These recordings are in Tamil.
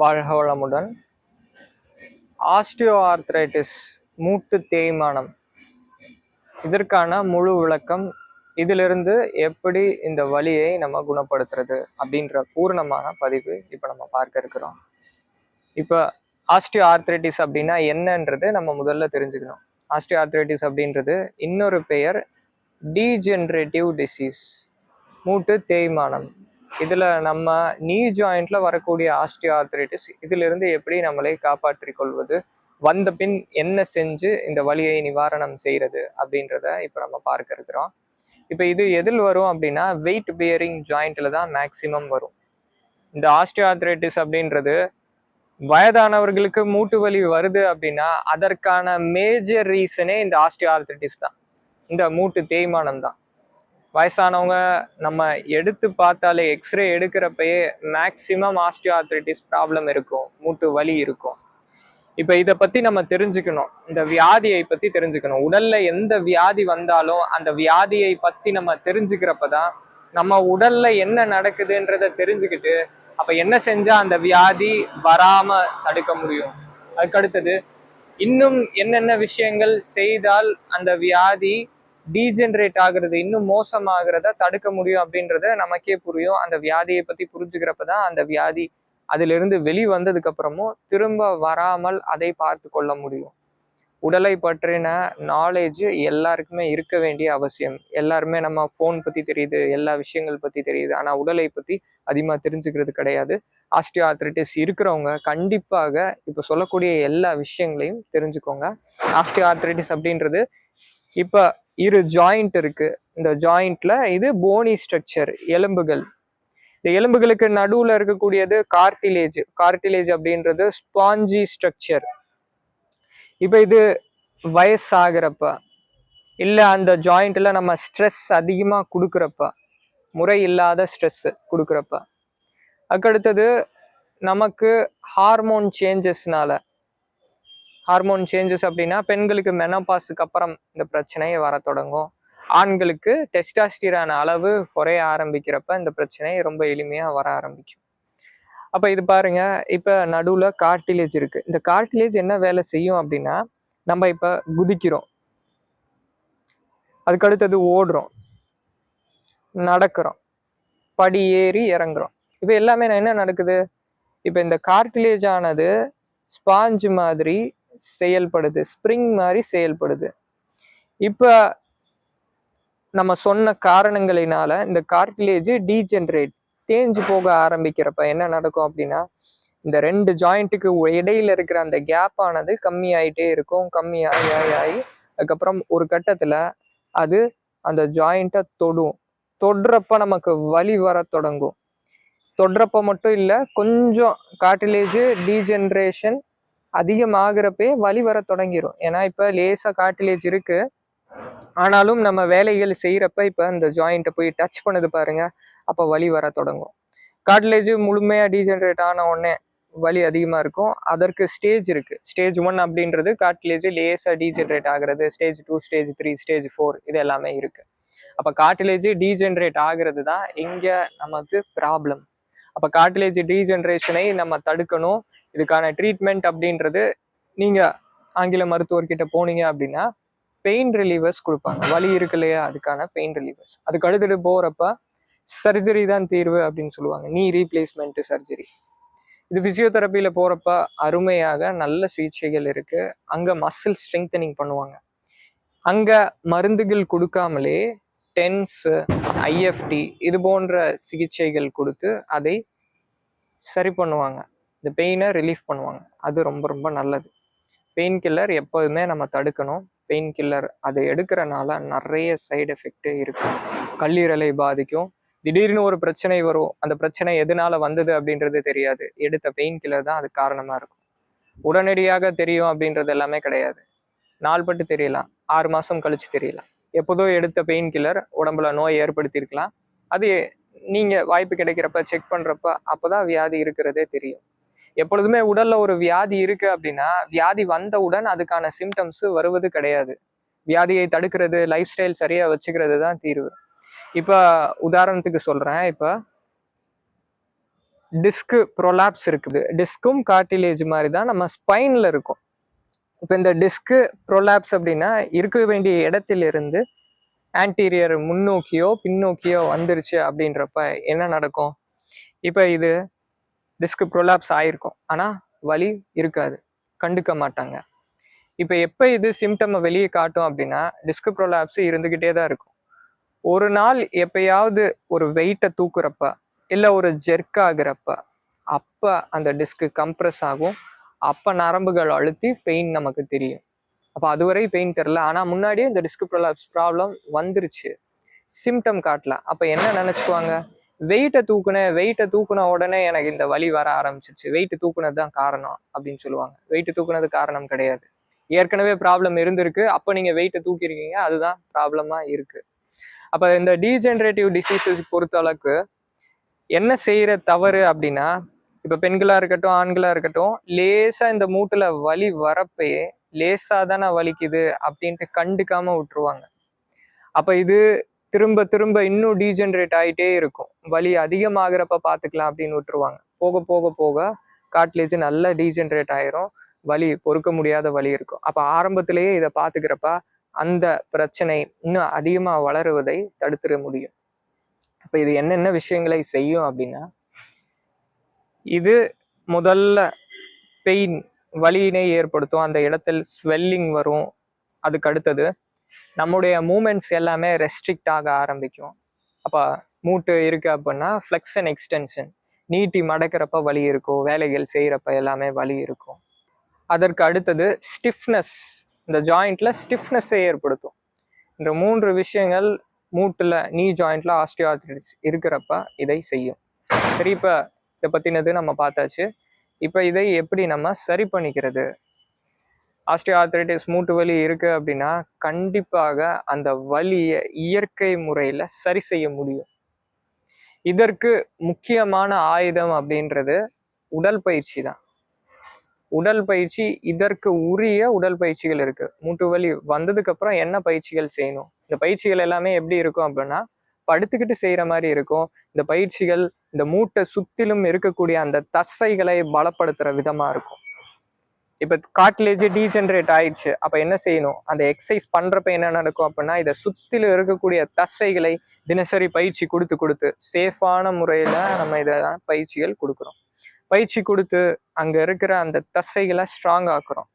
வாழ்க வளமுடன். ஆஸ்டியோ ஆர்த்ரைட்டிஸ் மூட்டு தேய்மானம், இதற்கான முழு விளக்கம், இதிலிருந்து எப்படி இந்த வலியை நம்ம குணப்படுத்துறது அப்படின்ற பூரணமான பதிவு இப்போ நம்ம பார்க்க இருக்கிறோம். இப்போ ஆஸ்டியோ ஆர்த்ரைட்டிஸ் அப்படின்னா என்னன்றது நம்ம முதல்ல தெரிஞ்சுக்கணும். ஆஸ்டியோ ஆர்த்ரைட்டிஸ் அப்படின்றது இன்னொரு பெயர் டீஜெனரேட்டிவ் டிசீஸ், மூட்டு தேய்மானம். இதில் நம்ம நீ ஜாயிண்ட்ல வரக்கூடிய ஆஸ்டியோ ஆர்த்ரைட்டிஸ், இதிலிருந்து எப்படி நம்மளை காப்பாற்றிக் கொள்வது, வந்த பின் என்ன செஞ்சு இந்த வலியை நிவாரணம் செய்யறது அப்படின்றத இப்போ நம்ம பார்க்க இருக்கிறோம். இப்போ இது எதில் வரும் அப்படின்னா வெயிட் பியரிங் ஜாயிண்ட்ல தான் மேக்சிமம் வரும். இந்த ஆஸ்டியோ ஆர்த்ரைட்டிஸ் அப்படின்றது வயதானவர்களுக்கு மூட்டு வலி வருது அப்படின்னா அதற்கான மேஜர் ரீசனே இந்த ஆஸ்டியோ ஆர்த்ரைட்டிஸ் தான், இந்த மூட்டு தேய்மானம் தான். வயசானவங்க நம்ம எடுத்து பார்த்தாலே எக்ஸ்ரே எடுக்கிறப்பயே மேக்சிமம் ஆஸ்டியோ ஆர்த்ரைட்டிஸ் ப்ராப்ளம் இருக்கும், மூட்டு வலி இருக்கும். இப்போ இதை பற்றி நம்ம தெரிஞ்சுக்கணும், இந்த வியாதியை பற்றி தெரிஞ்சுக்கணும். உடல்ல எந்த வியாதி வந்தாலும் அந்த வியாதியை பற்றி நம்ம தெரிஞ்சுக்கிறப்ப தான் நம்ம உடல்ல என்ன நடக்குதுன்றதை தெரிஞ்சுக்கிட்டு அப்போ என்ன செஞ்சால் அந்த வியாதி வராமல் தடுக்க முடியும், அதுக்கடுத்தது இன்னும் என்னென்ன விஷயங்கள் செய்தால் அந்த வியாதி டீஜெனரேட் ஆகுறது, இன்னும் மோசமாகிறத தடுக்க முடியும் அப்படின்றத நமக்கே புரியும். அந்த வியாதியை பற்றி புரிஞ்சுக்கிறப்ப தான் அந்த வியாதி அதிலிருந்து வெளி வந்ததுக்கு அப்புறமும் திரும்ப வராமல் அதை பார்த்து கொள்ள முடியும். உடலை பற்றின நாலேஜ் எல்லாருக்குமே இருக்க வேண்டிய அவசியம். எல்லாருமே நம்ம ஃபோன் பற்றி தெரியுது, எல்லா விஷயங்கள் பற்றி தெரியுது, ஆனால் உடலை பற்றி அதிகமாக தெரிஞ்சுக்கிறது கிடையாது. ஆஸ்டியோ ஆர்த்ரைட்டிஸ் இருக்கிறவங்க கண்டிப்பாக இப்போ சொல்லக்கூடிய எல்லா விஷயங்களையும் தெரிஞ்சுக்கோங்க. ஆஸ்டியோ ஆர்த்ரைட்டிஸ் அப்படின்றது இப்போ இரு ஜாயிண்ட் இருக்கு. இந்த ஜாயிண்ட்ல இது போனி ஸ்ட்ரக்சர், எலும்புகள். இந்த எலும்புகளுக்கு நடுவுல இருக்கக்கூடியது கார்டிலேஜ். கார்டிலேஜ் அப்படின்றது ஸ்பாஞ்சி ஸ்ட்ரக்சர். இப்போ இது வயசாகிறப்ப இல்லை அந்த ஜாயிண்ட்ல நம்ம ஸ்ட்ரெஸ் அதிகமாக கொடுக்குறப்ப, முறை இல்லாத ஸ்ட்ரெஸ் கொடுக்குறப்ப, அதுக்கடுத்தது நமக்கு ஹார்மோன் சேஞ்சஸ்னால, ஹார்மோன் சேஞ்சஸ் அப்படின்னா பெண்களுக்கு மெனோபாஸுக்கு அப்புறம் இந்த பிரச்சனையை வர தொடங்கும். ஆண்களுக்கு டெஸ்டாஸ்டிரான் அளவு குறைய ஆரம்பிக்கிறப்ப இந்த பிரச்சனை ரொம்ப எளிமையாக வர ஆரம்பிக்கும். அப்போ இது பாருங்க, இப்போ நடுவில் கார்டிலேஜ் இருக்கு. இந்த கார்டிலேஜ் என்ன வேலை செய்யும் அப்படின்னா, நம்ம இப்போ குதிக்கிறோம், அதுக்கடுத்தது ஓடுறோம், நடக்கிறோம், படி ஏறி இறங்குறோம். இப்போ எல்லாமே என்ன நடக்குது, இப்போ இந்த கார்டிலேஜ் ஆனது ஸ்பாஞ்ச் மாதிரி செயல்படுது, ஸ்ப்ரிங் மாதிரி செயல்படுது. இப்போ நம்ம சொன்ன காரணங்களினால இந்த கார்டிலேஜ் டீஜெனரேட், தேஞ்சு போக ஆரம்பிக்கிறப்ப என்ன நடக்கும் அப்படின்னா, இந்த ரெண்டு ஜாயிண்ட்டுக்கு இடையில இருக்கிற அந்த கேப் ஆனது கம்மி ஆகிட்டே இருக்கும். கம்மி ஆகி ஆகி அதுக்கப்புறம் ஒரு கட்டத்தில் அது அந்த ஜாயிண்ட்டை தொடும். தொடுறப்ப நமக்கு வலி வர தொடங்கும். தொடுறப்ப மட்டும் இல்லை, கொஞ்சம் கார்டிலேஜ் டீஜெனரேஷன் அதிகமாகிறப்பே வலி வர தொடங்கிடும். ஏன்னா இப்போ லேசாக கார்டிலேஜ் இருக்கு, ஆனாலும் நம்ம வேலைகள் செய்கிறப்ப இப்போ இந்த ஜாயிண்ட்டை போய் டச் பண்ணுது பாருங்க, அப்போ வலி வர தொடங்கும். கார்டிலேஜ் முழுமையாக டீஜெனரேட் ஆன உடனே வலி அதிகமாக இருக்கும். அதற்கு ஸ்டேஜ் இருக்குது. ஸ்டேஜ் 1 அப்படின்றது கார்டிலேஜ் லேசாக டீஜெனரேட் ஆகிறது. ஸ்டேஜ் 2, ஸ்டேஜ் 3, ஸ்டேஜ் 4 இது எல்லாமே இருக்குது. அப்போ கார்டிலேஜ் டீஜெனரேட் ஆகிறது தான் இங்கே நமக்கு ப்ராப்ளம். அப்போ கார்டிலேஜ் டீஜெனரேஷனை நம்ம தடுக்கணும். இதுக்கான ட்ரீட்மெண்ட் அப்படின்றது, நீங்கள் ஆங்கில மருத்துவர்கிட்ட போனீங்க அப்படின்னா பெயின் ரிலீவர்ஸ் கொடுப்பாங்க. வலி இருக்கு இல்லையா, அதுக்கான பெயின் ரிலீவர்ஸ். அதுக்கு அடுத்துட்டு போகிறப்ப சர்ஜரி தான் தீர்வு அப்படின்னு சொல்லுவாங்க, நீ ரீப்ளேஸ்மெண்ட் சர்ஜரி. இது ஃபிசியோதெரப்பியில் போகிறப்ப அருமையாக நல்ல சிகிச்சைகள் இருக்குது. அங்கே மசில் ஸ்ட்ரெங்தனிங் பண்ணுவாங்க. அங்கே மருந்துகள் கொடுக்காமலே டென்ஸ், ஐஎஃப்டி இது போன்ற சிகிச்சைகள் கொடுத்து அதை சரி பண்ணுவாங்க, இந்த பெயினை ரிலீஃப் பண்ணுவாங்க. அது ரொம்ப ரொம்ப நல்லது. பெயின் கில்லர் எப்போதுமே நம்ம தடுக்கணும். பெயின் கில்லர் அதை எடுக்கிறனால நிறைய சைடு எஃபெக்ட் இருக்கும். கல்லீரலை பாதிக்கும். திடீர்னு ஒரு பிரச்சனை வரும், அந்த பிரச்சனை எதனால வந்தது அப்படின்றது தெரியாது. எடுத்த பெயின் கில்லர் தான் அது காரணமாக இருக்கும். உடனடியாக தெரியும் அப்படின்றது எல்லாமே கிடையாது. நாள்பட்டு தெரியலாம், 6 மாதம் கழிச்சு தெரியலாம். எப்போதோ எடுத்த பெயின் கில்லர் உடம்புல நோய் ஏற்படுத்தியிருக்கலாம். அது நீங்கள் வாய்ப்பு கிடைக்கிறப்ப செக் பண்ணுறப்ப அப்போ தான் வியாதி இருக்கிறதே தெரியும். எப்பொழுதுமே உடல்ல ஒரு வியாதி இருக்கு அப்படின்னா வியாதி வந்தவுடன் அதுக்கான சிம்டம்ஸ் வருவது கிடையாது. வியாதியை தடுக்கிறது, லைஃப் ஸ்டைல் சரியா வச்சுக்கிறது தான் தீர்வு. இப்போ உதாரணத்துக்கு சொல்றேன், இப்போ டிஸ்க் ப்ரொலாப்ஸ் இருக்குது. டிஸ்கும் கார்டிலேஜ் மாதிரி தான் நம்ம ஸ்பைனில் இருக்கும். இப்போ இந்த டிஸ்க் ப்ரொலாப்ஸ் அப்படின்னா இருக்க வேண்டிய இடத்திலிருந்து ஆன்டீரியர் முன்னோக்கியோ பின்னோக்கியோ வந்துருச்சு அப்படின்றப்ப என்ன நடக்கும்? இப்போ இது டிஸ்க் ப்ரொலாப்ஸ் ஆயிருக்கும், ஆனால் வலி இருக்காது, கண்டுக்க மாட்டாங்க. இப்போ எப்போ இது சிம்டம் வெளியே காட்டும் அப்படின்னா டிஸ்க் ப்ரொலாப்ஸ் இருந்துக்கிட்டே தான் இருக்கும். ஒரு நாள் எப்பயாவது ஒரு வெயிட்டை தூக்குறப்ப இல்லை ஒரு ஜெர்க் ஆகுறப்ப அப்போ அந்த டிஸ்க் கம்ப்ரெஸ் ஆகும். அப்போ நரம்புகள் அழுத்தி பெயின் நமக்கு தெரியும். அப்போ அதுவரை பெயின் தெரில, ஆனால் முன்னாடியே இந்த டிஸ்க் ப்ரொலாப்ஸ் ப்ராப்ளம் வந்துருச்சு, சிம்டம் காட்டல. அப்போ என்ன நினச்சிக்குவாங்க? வெயிட்டை தூக்குன உடனே எனக்கு இந்த வலி வர ஆரம்பிச்சிருச்சு, வெயிட்டு தூக்குனது தான் காரணம் அப்படின்னு சொல்லுவாங்க. வெயிட்டு தூக்குனது காரணம் கிடையாது. ஏற்கனவே ப்ராப்ளம் இருந்திருக்கு, அப்போ நீங்கள் வெயிட்டை தூக்கிருக்கீங்க, அதுதான் ப்ராப்ளமாக இருக்குது. அப்போ இந்த டீஜெனரேட்டிவ் டிசீசஸ் பொறுத்த அளவுக்கு என்ன செய்கிற தவறு அப்படின்னா, இப்போ பெண்களாக இருக்கட்டும் ஆண்களாக இருக்கட்டும், லேசாக இந்த மூட்டில் வலி வரப்பயே லேசாக தானே வலிக்குது அப்படின்ட்டு கண்டுக்காமல் விட்டுருவாங்க. அப்போ இது திரும்ப திரும்ப இன்னும் டீஜெனரேட் ஆகிட்டே இருக்கும். வலி அதிகமாகிறப்ப பார்த்துக்கலாம் அப்படின்னு விட்டுருவாங்க. போக போக போக கார்ட்லேஜ் நல்லா டீஜெனரேட் ஆயிரும், வலி பொறுக்க முடியாத வலி இருக்கும். அப்போ ஆரம்பத்திலேயே இதை பார்த்துக்கிறப்ப அந்த பிரச்சனை இன்னும் அதிகமாக வளருவதை தடுத்துட முடியும். அப்போ இது என்னென்ன விஷயங்களை செய்யும் அப்படின்னா, இது முதல்ல பெயின் வலியினை ஏற்படுத்தும், அந்த இடத்தில் ஸ்வெல்லிங் வரும். அதுக்கு அடுத்தது நம்முடைய மூமெண்ட்ஸ் எல்லாமே ரெஸ்ட்ரிக்ட் ஆக ஆரம்பிக்கும். அப்போ மூட்டு இருக்கு அப்படின்னா ஃப்ளெக்ஷன் எக்ஸ்டென்ஷன், நீட்டி மடக்கிறப்ப வலி இருக்கும், வேலைகள் செய்கிறப்ப எல்லாமே வலி இருக்கும். அதற்கு அடுத்தது ஸ்டிஃப்னஸ், இந்த ஜாயிண்ட்ல ஸ்டிஃப்னஸை ஏற்படுத்தும். இந்த 3 விஷயங்கள் மூட்டில் நீ ஜாயிண்ட்ல ஆஸ்டியோஆர்த்ரைட்டிஸ் இருக்கிறப்ப இதை செய்யும். சரி, இப்போ இதை பற்றினது நம்ம பார்த்தாச்சு. இப்போ இதை எப்படி நம்ம சரி பண்ணிக்கிறது? ஆஸ்டியோஆர்த்ரைட்டிஸ் மூட்டு வலி இருக்கு அப்படின்னா கண்டிப்பாக அந்த வலியை இயற்கை முறையில் சரி செய்ய முடியும். இதற்கு முக்கியமான ஆயுதம் அப்படின்றது உடற்பயிற்சி தான். உடற்பயிற்சி, இதற்கு உரிய உடற்பயிற்சிகள் இருக்கு. மூட்டு வலி வந்ததுக்கு அப்புறம் என்ன பயிற்சிகள் செய்யணும்? இந்த பயிற்சிகள் எல்லாமே எப்படி இருக்கும் அப்படின்னா படுத்துக்கிட்டு செய்யற மாதிரி இருக்கும். இந்த பயிற்சிகள் இந்த மூட்டை சுத்திலும் இருக்கக்கூடிய அந்த தசைகளை பலப்படுத்துற விதமா இருக்கும். இப்போ கார்ட்லேஜ் டீஜெனரேட் ஆயிடுச்சு, அப்போ என்ன செய்யணும்? அந்த எக்ஸசைஸ் பண்ணுறப்ப என்ன நடக்கும் அப்படின்னா இதை சுற்றிலும் இருக்கக்கூடிய தசைகளை தினசரி பயிற்சி கொடுத்து சேஃபான முறையில் நம்ம இதெல்லாம் பயிற்சிகள் கொடுக்குறோம். பயிற்சி கொடுத்து அங்கே இருக்கிற அந்த தசைகளை ஸ்ட்ராங் ஆக்குறோம்.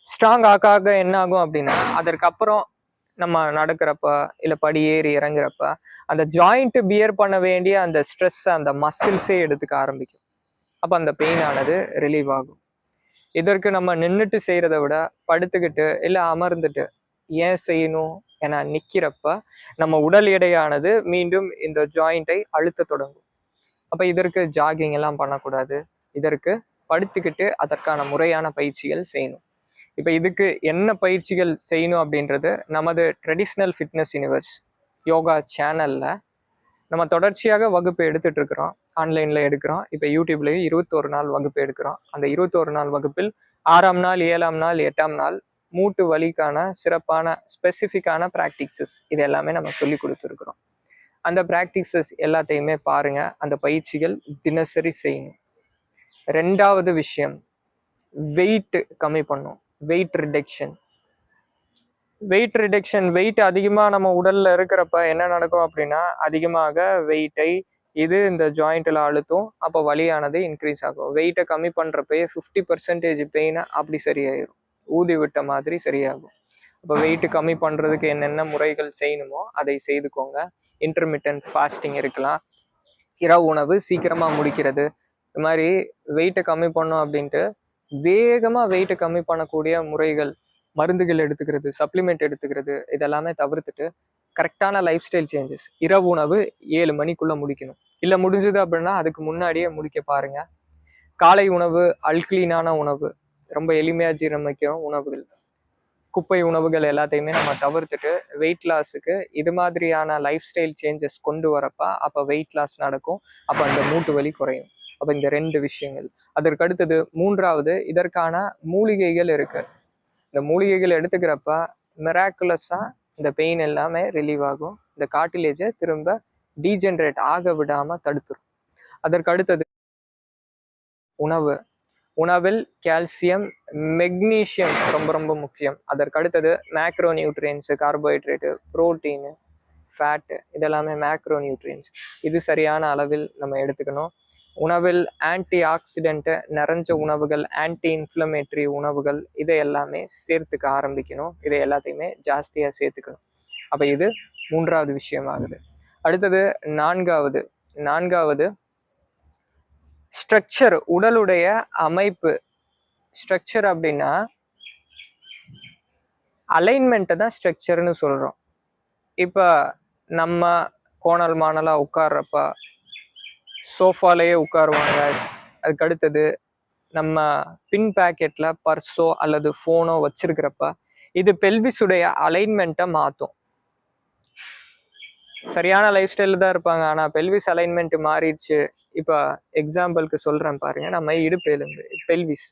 ஸ்ட்ராங் ஆக்க என்ன ஆகும் அப்படின்னா அதற்கப்புறம் நம்ம நடக்கிறப்ப இல்லை படி ஏறி இறங்குறப்ப அந்த ஜாயிண்ட் பியர் பண்ண வேண்டிய அந்த ஸ்ட்ரெஸ் அந்த மசில்ஸே எடுத்துக்க ஆரம்பிக்கும். அப்போ அந்த பெயின் ஆனது ரிலீவ் ஆகும். இதற்கு நம்ம நின்றுட்டு செய்கிறத விட படுத்துக்கிட்டு இல்லை அமர்ந்துட்டு ஏன் செய்யணும்? ஏன்னா நிற்கிறப்ப நம்ம உடல் எடையானது மீண்டும் இந்த ஜாயிண்டை அழுத்த தொடங்கும். அப்போ இதற்கு ஜாகிங் எல்லாம் பண்ணக்கூடாது. இதற்கு படுத்துக்கிட்டு அதற்கான முறையான பயிற்சிகள் செய்யணும். இப்போ இதுக்கு என்ன பயிற்சிகள் செய்யணும் அப்படின்றது நமது ட்ரெடிஷ்னல் ஃபிட்னஸ் யூனிவர்ஸ் யோகா சேனலில் நம்ம தொடர்ச்சியாக வகுப்பு எடுத்துட்டு இருக்கிறோம். ஆன்லைனில் எடுக்கிறோம். இப்போ யூடியூப்லேயும் 21 நாள் வகுப்பு எடுக்கிறோம். அந்த 21 நாள் வகுப்பில் 6ஆம் நாள் 7ஆம் நாள் 8ஆம் நாள் மூட்டு வலிக்கான சிறப்பான ஸ்பெசிஃபிக்கான ப்ராக்டிசஸ் இது எல்லாமே நம்ம சொல்லி கொடுத்துருக்குறோம். அந்த ப்ராக்டிசஸ் எல்லாத்தையுமே பாருங்க. அந்த பயிற்சிகள் தினசரி செய்யணும். 2வது விஷயம், வெயிட் கம்மி பண்ணும். Wait reduction. வெயிட் அதிகமாக நம்ம உடல்ல இருக்கிறப்ப என்ன நடக்கும் அப்படின்னா அதிகமாக வெயிட்டை இது இந்த ஜாயிண்ட்ல அழுத்தும். அப்போ வலியானது இன்க்ரீஸ் ஆகும். வெயிட்டை கம்மி பண்ணுறப்பயே 50% பெயினை அப்படி சரியாயிடும், ஊதி விட்ட மாதிரி சரியாகும். அப்போ வெயிட்டு கம்மி பண்ணுறதுக்கு என்னென்ன முறைகள் செய்யணுமோ அதை செய்துக்கோங்க. இன்டர்மிட்டன்ட் ஃபாஸ்டிங் இருக்கலாம், இரவு உணவு சீக்கிரமாக முடிக்கிறது. இது மாதிரி வெயிட்டை கம்மி பண்ணோம் அப்படின்ட்டு வேகமாக வெயிட்டை கம்மி பண்ணக்கூடிய முறைகள், மருந்துகள் எடுத்துக்கிறது, சப்ளிமெண்ட் எடுத்துக்கிறது, இதெல்லாமே தவிர்த்துட்டு கரெக்டான லைஃப் ஸ்டைல் சேஞ்சஸ். இரவு உணவு 7 மணிக்குள்ளே முடிக்கணும். இல்லை முடிஞ்சது அப்படின்னா அதுக்கு முன்னாடியே முடிக்க பாருங்க. காலை உணவு அல்கிளீனான உணவு, ரொம்ப எளிமையாக ஜீரணிக்கிற உணவுகள், குப்பை உணவுகள் எல்லாத்தையுமே நம்ம தவிர்த்துட்டு வெயிட் லாஸுக்கு இது மாதிரியான லைஃப் ஸ்டைல் சேஞ்சஸ் கொண்டு வரப்ப அப்போ வெயிட் லாஸ் நடக்கும். அப்போ அந்த மூட்டு வலி குறையும். அப்போ இந்த 2 விஷயங்கள். அதற்கு அடுத்தது 3வது, இதற்கான மூலிகைகள் இருக்கு. இந்த மூலிகைகள் எடுத்துக்கிறப்ப மிராக்குலஸாக இந்த பெயின் எல்லாமே ரிலீவ் ஆகும். இந்த கார்டிலேஜை திரும்ப டீஜெனரேட் ஆக விடாமல் தடுத்துரும். அதற்கு அடுத்தது உணவு. உணவில் கால்சியம், மெக்னீசியம் ரொம்ப ரொம்ப முக்கியம். அதற்கு அடுத்தது macro nutrients, carbohydrate, protein, fat, இதெல்லாமே மேக்ரோ நியூட்ரியன்ஸ். இது சரியான அளவில் நம்ம எடுத்துக்கணும். உணவில் ஆன்டி ஆக்சிடென்ட்டு நிறைஞ்ச உணவுகள், ஆன்டி இன்ஃப்ளமேட்டரி உணவுகள், இதை எல்லாமே சேர்த்துக்க ஆரம்பிக்கணும். இதை எல்லாத்தையுமே ஜாஸ்தியாக சேர்த்துக்கணும். அப்போ இது 3வது விஷயமாகுது. அடுத்தது நான்காவது ஸ்ட்ரக்சர், உடலுடைய அமைப்பு. ஸ்ட்ரக்சர் அப்படின்னா அலைன்மெண்ட்டை தான் ஸ்ட்ரக்சர்னு சொல்கிறோம். இப்போ நம்ம கோணல் மாணலாக உட்கார்றப்ப சோஃபாலேயே உட்காருவாங்க. அதுக்கு அடுத்தது நம்ம பின் பேக்கெட்டில் பர்ஸோ அல்லது ஃபோனோ வச்சிருக்கிறப்ப இது பெல்விஸுடைய அலைன்மெண்ட்டை மாற்றும். சரியான லைஃப் ஸ்டைலில் தான் இருப்பாங்க, ஆனால் பெல்விஸ் அலைன்மெண்ட் மாறிடுச்சு. இப்போ எக்ஸாம்பிளுக்கு சொல்கிறேன் பாருங்க, நம்ம இடுப்பு எலும்பு பெல்விஸ்.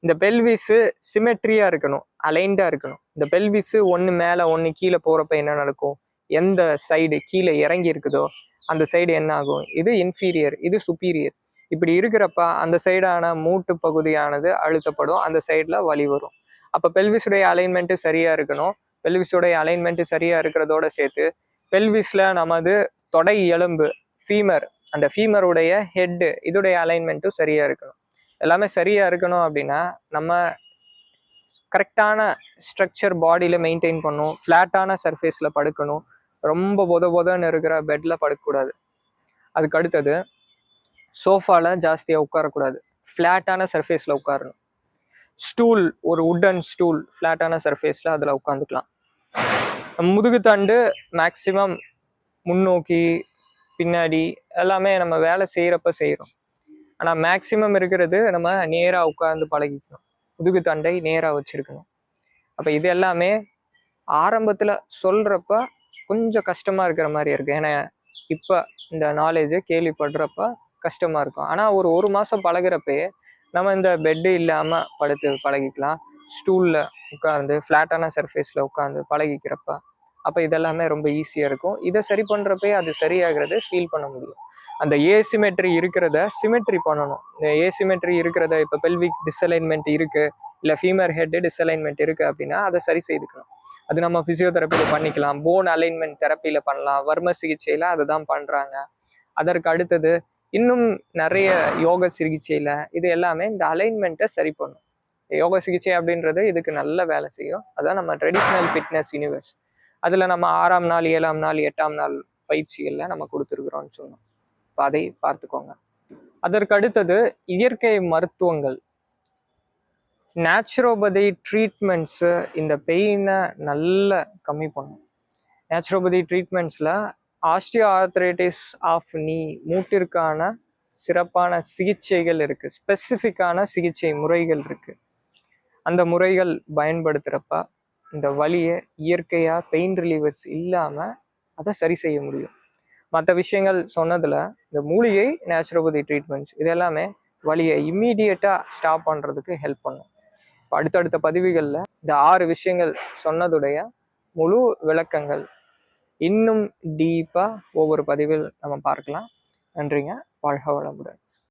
இந்த பெல்விஸு சிமெட்ரியாக இருக்கணும், அலைண்டாக இருக்கணும். இந்த பெல்விஸு ஒன்று மேலே ஒன்று கீழே போகிறப்ப என்ன நடக்கும்? எந்த சைடு கீழே இறங்கி இருக்குதோ அந்த சைடு என்ன ஆகும்? இது இன்ஃபீரியர், இது சுப்பீரியர். இப்படி இருக்கிறப்ப அந்த சைடான மூட்டு பகுதியானது அழுத்தப்படும், அந்த சைடில் வலி வரும். அப்போ பெல்விஸுடைய அலைன்மெண்ட்டு சரியாக இருக்கணும். பெல்விஸுடைய அலைன்மெண்ட்டு சரியாக இருக்கிறதோட சேர்த்து பெல்விஸில் நமது தொடை எலும்பு ஃபீமர், அந்த ஃபீமருடைய ஹெட்டு, இதோடைய அலைன்மெண்ட்டும் சரியாக இருக்கணும். எல்லாமே சரியாக இருக்கணும் அப்படின்னா நம்ம கரெக்டான ஸ்ட்ரக்சர் பாடியில் மெயின்டைன் பண்ணணும். ஃப்ளாட்டான சர்ஃபேஸில் படுக்கணும். ரொம்ப பொதன்னு இருக்கிற பெட்டில் படுக்கக்கூடாது. அதுக்கு அடுத்தது சோஃபாவில் ஜாஸ்தியாக உட்காரக்கூடாது, ஃப்ளாட்டான சர்ஃபேஸில் உட்காரணும். ஸ்டூல், ஒரு உட்டன் ஸ்டூல் ஃப்ளாட்டான சர்ஃபேஸில் அதில் உட்காந்துக்கலாம். முதுகுத்தண்டு மேக்சிமம் முன்னோக்கி பின்னாடி எல்லாமே நம்ம வேலை செய்கிறப்ப செய்கிறோம். ஆனால் மேக்சிமம் இருக்கிறது நம்ம நேராக உட்காந்து பழகிக்கணும், முதுகுத்தண்டை நேராக வச்சுருக்கணும். அப்போ இது எல்லாமே ஆரம்பத்தில் சொல்கிறப்ப கொஞ்சம் கஷ்டமாக இருக்கிற மாதிரி இருக்குது. ஏன்னா இப்போ இந்த நாலேஜை கேள்விப்படுறப்ப கஷ்டமாக இருக்கும். ஆனால் ஒரு மாதம் பழகிறப்பே நம்ம இந்த பெட்டு இல்லாமல் படுத்து பழகிக்கலாம். ஸ்டூலில் உட்காந்து ஃப்ளாட்டான சர்ஃபேஸில் உட்காந்து பழகிக்கிறப்ப அப்போ இதெல்லாமே ரொம்ப ஈஸியாக இருக்கும். இதை சரி பண்ணுறப்பே அது சரியாகிறது ஃபீல் பண்ண முடியும். அந்த ஏசிமெட்ரி இருக்கிறத சிமெட்ரி பண்ணணும். இந்த ஏசிமெட்ரி இருக்கிறத, இப்போ பெல்விக் டிஸ்அலைன்மெண்ட் இருக்குது, இல்லை ஃபீமர் ஹெட்டு டிஸ்அலைன்மெண்ட் இருக்குது அப்படின்னா அதை சரி செய்துக்கணும். அது நம்ம ஃபிசியோதெரப்பியில் பண்ணிக்கலாம், போன் அலைன்மெண்ட் தெரப்பியில் பண்ணலாம், வர்ம சிகிச்சையில் அதை தான் பண்ணுறாங்க. அதற்கு அடுத்தது இன்னும் நிறைய யோக சிகிச்சையில் இது எல்லாமே இந்த அலைன்மெண்ட்டை சரி பண்ணும். யோக சிகிச்சை அப்படின்றது இதுக்கு நல்ல வேலை செய்யும். அதான் நம்ம ட்ரெடிஷ்னல் ஃபிட்னஸ் யூனிவர்ஸ். அதில் நம்ம 6ஆம் நாள், 7ஆம் நாள், 8ஆம் நாள் பயிற்சிகளில் நம்ம கொடுத்துருக்குறோம்னு சொன்னோம். இப்போ அதை பார்த்துக்கோங்க. அதற்கு அடுத்தது இயற்கை மருத்துவங்கள், நேச்சுரோபதி ட்ரீட்மெண்ட்ஸு இந்த பெயினை நல்லா கம்மி பண்ணும். நேச்சுரோபதி ட்ரீட்மெண்ட்ஸில் ஆஸ்டியோ ஆர்த்ரைட்டிஸ் ஆஃப் நீ, மூட்டிற்கான சிறப்பான சிகிச்சைகள் இருக்குது, ஸ்பெசிஃபிக்கான சிகிச்சை முறைகள் இருக்குது. அந்த முறைகள் பயன்படுத்துகிறப்ப இந்த வலியை இயற்கையாக பெயின் ரிலீவர்ஸ் இல்லாமல் அதை சரி செய்ய முடியும். மற்ற விஷயங்கள் சொன்னதில் இந்த மூலிகை, நேச்சுரோபதி ட்ரீட்மெண்ட்ஸ் இது எல்லாமே வலியை இம்மீடியட்டாக ஸ்டாப் பண்ணுறதுக்கு ஹெல்ப் பண்ணும். இப்போ அடுத்தடுத்த பதிவுகளில் இந்த 6 விஷயங்கள் சொன்னதுடைய முழு விளக்கங்கள் இன்னும் டீப்பாக ஒவ்வொரு பதிவில் நம்ம பார்க்கலாம். நன்றிங்க. வாழ்க வளமுடன்.